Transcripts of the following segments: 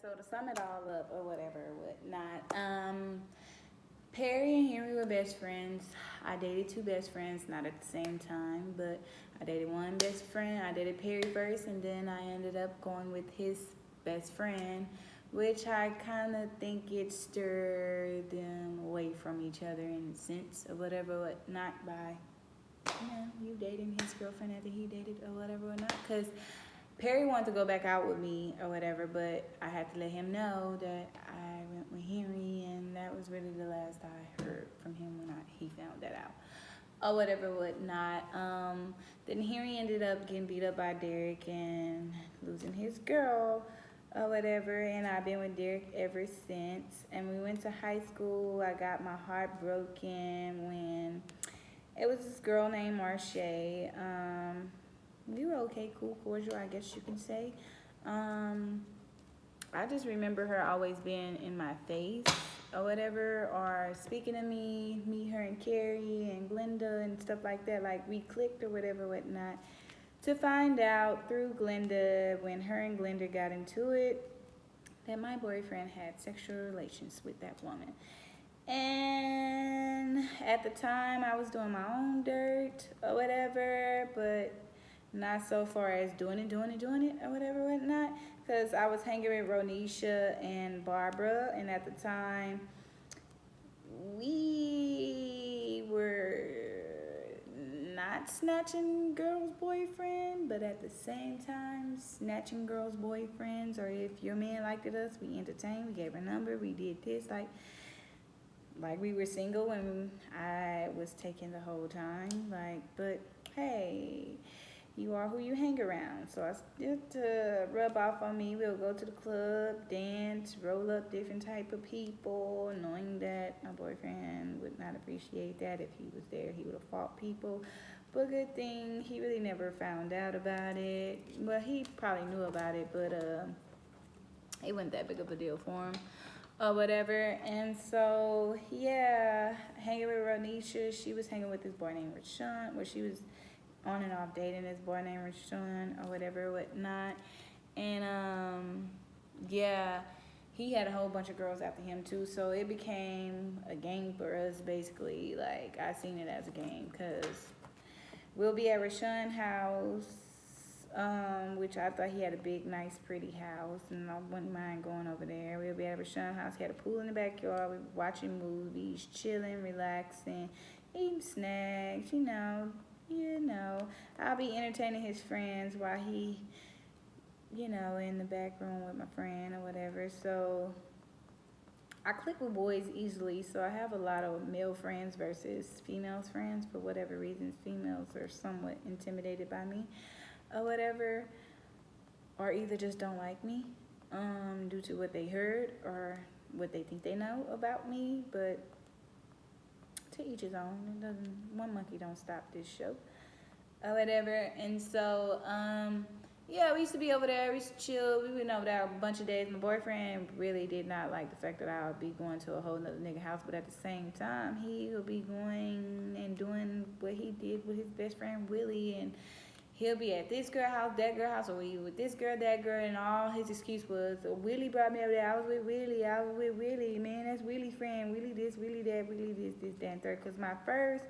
So to sum it all up or whatever, whatnot, Perry and Henry were best friends. I dated two best friends, not at the same time, but I dated one best friend. I dated Perry first, and then I ended up going with his best friend, which I kind of think it stirred them away from each other in a sense or whatever, whatnot, by you dating his girlfriend after he dated or whatever or not. Because Perry wanted to go back out with me or whatever, but I had to let him know that I went with Henry, and that was really the last I heard from him when he found that out or whatever, whatnot. Then Henry ended up getting beat up by Derek and losing his girl or whatever, and I've been with Derek ever since. And we went to high school. I got my heart broken when it was this girl named Marche. We were okay, cool, cordial, I guess you can say. Um, I just remember her always being in my face or whatever, or speaking to me, her and Carrie and Glenda and stuff like that. Like we clicked or whatever, whatnot. To find out through Glenda, when her and Glenda got into it, that my boyfriend had sexual relations with that woman. And at the time, I was doing my own dirt or whatever, but not so far as doing it or whatever, whatnot. Because I was hanging with Ronisha and Barbara, and at the time, we were not snatching girls' boyfriend, but at the same time, snatching girls' boyfriends. Or if your man liked us, we entertained, we gave a number, we did this, like we were single and I was taking the whole time. Like, but hey, you are who you hang around. So I still to rub off on me. We'll go to the club, dance, roll up different type of people, knowing that my boyfriend would not appreciate that. If he was there, he would have fought people. But good thing he really never found out about it. Well, he probably knew about it, but it wasn't that big of a deal for him or whatever. And so yeah, hanging with Ronisha, she was hanging with this boy named Rashawn, where she was on and off dating this boy named Rashawn or whatever, whatnot. And yeah, he had a whole bunch of girls after him too, so it became a game for us basically. Like I seen it as a game, because we'll be at Rashawn house, which I thought he had a big, nice, pretty house, and I wouldn't mind going over there. We'll be at Rashawn house. He had a pool in the backyard. We were watching movies, chilling, relaxing, eating snacks. I'll be entertaining his friends while he, in the back room with my friend or whatever. So I click with boys easily, so I have a lot of male friends versus females friends. For whatever reasons, females are somewhat intimidated by me or whatever, or either just don't like me due to what they heard or what they think they know about me. But to each his own. It doesn't. One monkey don't stop this show or whatever. And so yeah, we used to be over there. We used to chill. We went over there a bunch of days. My boyfriend really did not like the fact that I would be going to a whole nother nigga house, but at the same time, he would be going and doing what he did with his best friend Willie, and he'll be at this girl house, that girl house, or we with this girl, that girl, and all his excuse was, Willie brought me over there. I was with Willie, man. That's Willie's friend. Willie this, Willie that, Willie this, that, and third. Because my first,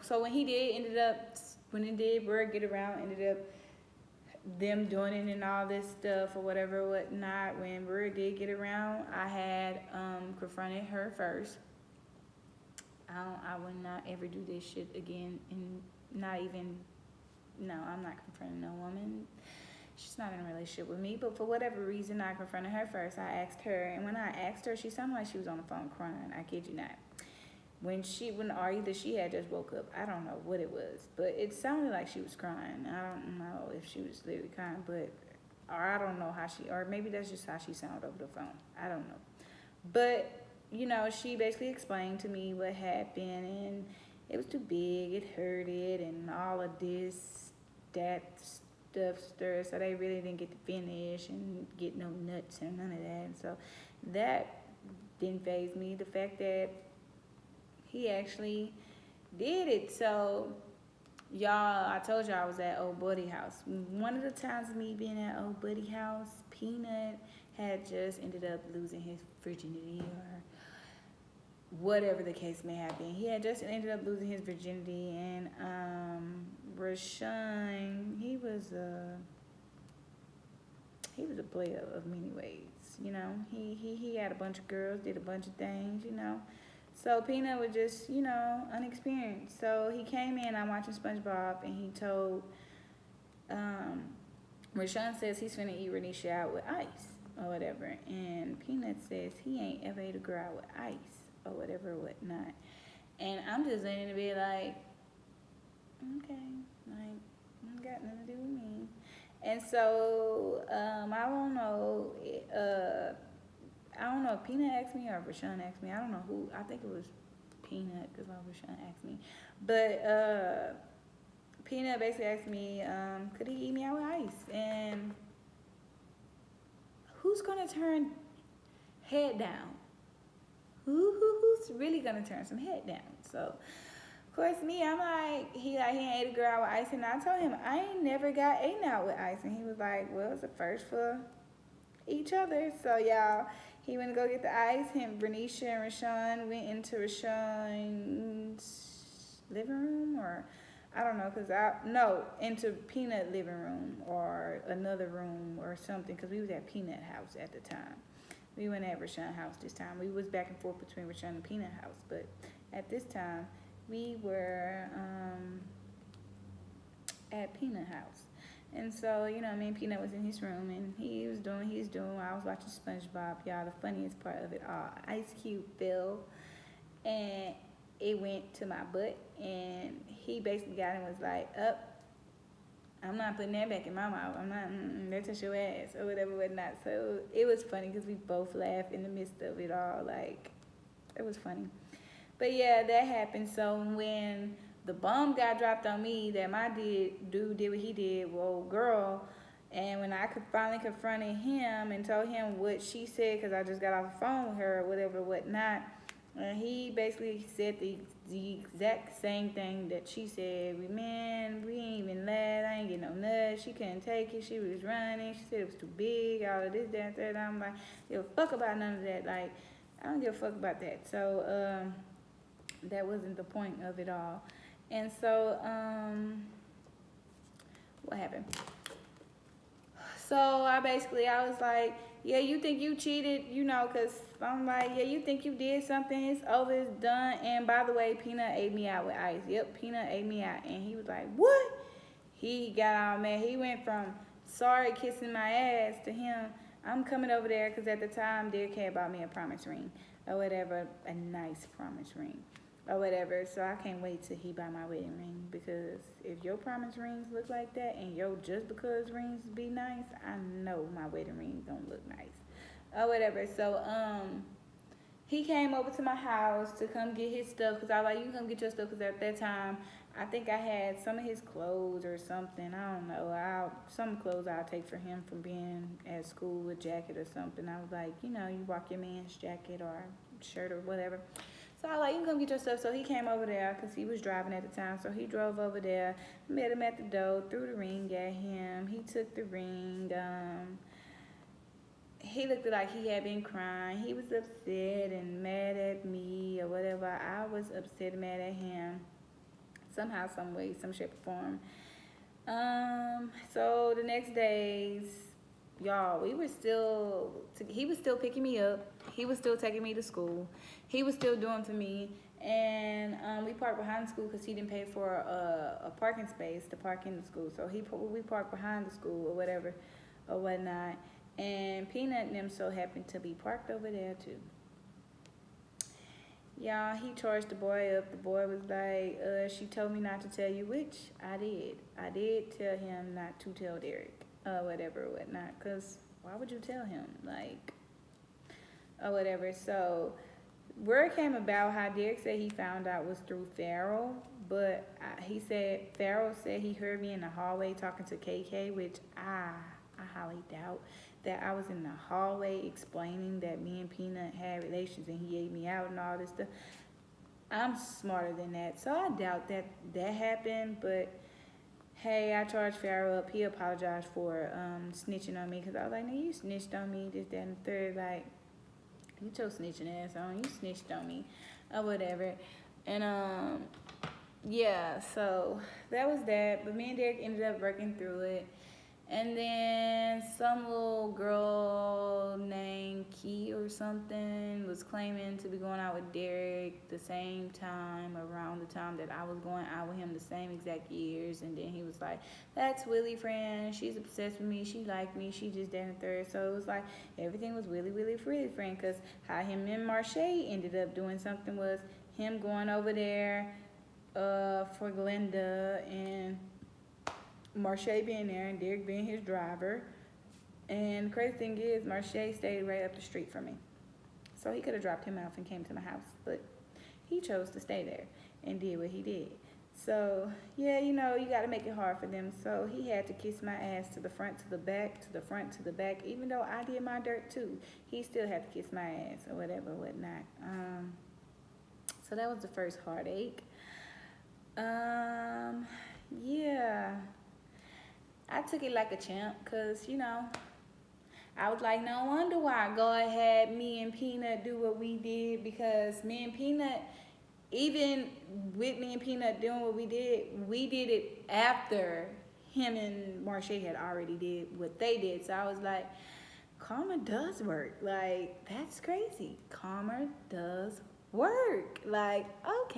so when it did word get around, ended up them doing it and all this stuff or whatever, whatnot. When word did get around, I had confronted her first. I would not ever do this shit again, and not even, no, I'm not confronting no woman. She's not in a relationship with me, but for whatever reason, I confronted her first. I asked her, and when I asked her, she sounded like she was on the phone crying. I kid you not. Or either she had just woke up. I don't know what it was, but it sounded like she was crying. I don't know if she was literally crying, or I don't know or maybe that's just how she sounded over the phone. I don't know. But she basically explained to me what happened, and it was too big, it hurted, and all of this, that stuff stirred, so they really didn't get to finish and get no nuts and none of that. And so that didn't faze me. The fact that he actually did it. So Y'all, I told y'all I was at Old Buddy house. One of the times of me being at Old Buddy house, Peanut had just ended up losing his virginity or whatever the case may have been. He had just ended up losing his virginity, and Rashawn, he was a player of many ways. You know, he had a bunch of girls, did a bunch of things. You know, so Peanut was just, you know, unexperienced. So he came in, I'm watching SpongeBob, and he told, Rashawn says he's finna eat Renisha out with ice or whatever. And Peanut says he ain't ever ate a girl out with ice or whatever or whatnot. And I'm just letting it be like, okay, like, it got nothing to do with me. And so, I don't know, I don't know if Peanut asked me or if Rashawn asked me. I don't know who. I think it was Peanut because Rashawn asked me. But Peanut basically asked me, could he eat me out with ice? And who's gonna turn head down? Who's really gonna turn some head down? So, of course, me, I'm like, he ain't ate a girl out with ice, and I told him I ain't never got eaten out with ice, and he was like, well, it's a first for each other. So y'all, he went to go get the ice. Him, Bernicia, and Rashawn went into Rashawn's living room, or I don't know, into Peanut living room or another room or something, because we was at Peanut house at the time. We went at Rashawn house this time. We was back and forth between Rashawn and Peanut house, but at this time we were at Peanut house. And so, you know, me and Peanut was in his room, and he was doing what he was doing while I was watching SpongeBob. Y'all, the funniest part of it all, Ice Cube fell, and it went to my butt, and he basically got it and was like, I'm not putting that back in my mouth. I'm not, that's your ass, or whatever, whatnot. So it was funny because we both laughed in the midst of it all. Like, it was funny. But yeah, that happened. So when the bomb got dropped on me that my dude did what he did, well, girl, and when I could finally confronted him and told him what she said, because I just got off the phone with her or whatever, whatnot, and he basically said the exact same thing that she said. We ain't even laugh. I ain't get no nuts. She couldn't take it. She was running. She said it was too big. All of this, that, that. I'm like, give a fuck about none of that. Like, I don't give a fuck about that. So, that wasn't the point of it all. And so, what happened? So I was like, yeah, you think you cheated, you know, because I'm like, yeah, you think you did something, it's over, it's done. And by the way, Peanut ate me out with ice. Yep, Peanut ate me out. And he was like, what? He got all mad. He went from sorry kissing my ass to him, I'm coming over there, because at the time, Derek had bought me a promise ring or whatever, a nice promise ring or whatever. So I can't wait till he buy my wedding ring, because if your promise rings look like that and your just because rings be nice, I know my wedding ring gonna look nice or whatever. So he came over to my house to come get his stuff, because I was like, you can come get your stuff, because at that time I think I had some of his clothes or something. I don't know. Some clothes I'll take for him from being at school, a jacket or something. I was like, you know, you rock your man's jacket or shirt or whatever. So I was like, you can come get your stuff. So he came over there because he was driving at the time. So he drove over there, met him at the door, threw the ring at him. He took the ring. He looked like he had been crying. He was upset and mad at me or whatever. I was upset and mad at him. Somehow, some way, some shape or form. So the next days, y'all, he was still picking me up. He was still taking me to school. He was still doing for me. And we parked behind the school because he didn't pay for a parking space to park in the school. So we parked behind the school or whatever or whatnot. And Peanut and them so happened to be parked over there too. Y'all, he charged the boy up. The boy was like, she told me not to tell you, which I did. I did tell him not to tell Derek, whatever, whatnot, because why would you tell him, like, or whatever. So, word came about how Derek said he found out was through Farrell, but Farrell said he heard me in the hallway talking to KK, which I highly doubt that I was in the hallway explaining that me and Peanut had relations and he ate me out and all this stuff. I'm smarter than that, so I doubt that that happened. But hey, I charged Pharaoh up. He apologized for snitching on me because I was like, "No, you snitched on me, this, that, and the third. Like, get your snitching ass on. You snitched on me, or whatever." And yeah, so that was that. But me and Derek ended up working through it. And then some little girl named Key or something was claiming to be going out with Derek the same time, around the time that I was going out with him, the same exact years. And then he was like, "That's Willie friend. She's obsessed with me. She liked me. She just that and third." So it was like everything was Willie friend. Because how him and Marche ended up doing something was him going over there for Glenda and Marche being there and Derek being his driver. And the crazy thing is, Marche stayed right up the street from me. So he could have dropped him off and came to my house. But he chose to stay there and did what he did. So, yeah, you know, you got to make it hard for them. So he had to kiss my ass to the front, to the back, to the front, to the back. Even though I did my dirt too, he still had to kiss my ass or whatever, whatnot. So that was the first heartache. Yeah. I took it like a champ because, you know, I was like, no wonder why God had me and Peanut do what we did, because me and Peanut, even with me and Peanut doing what we did it after him and Marche had already did what they did. So I was like, karma does work. Like, that's crazy. Karma does work. Like, okay.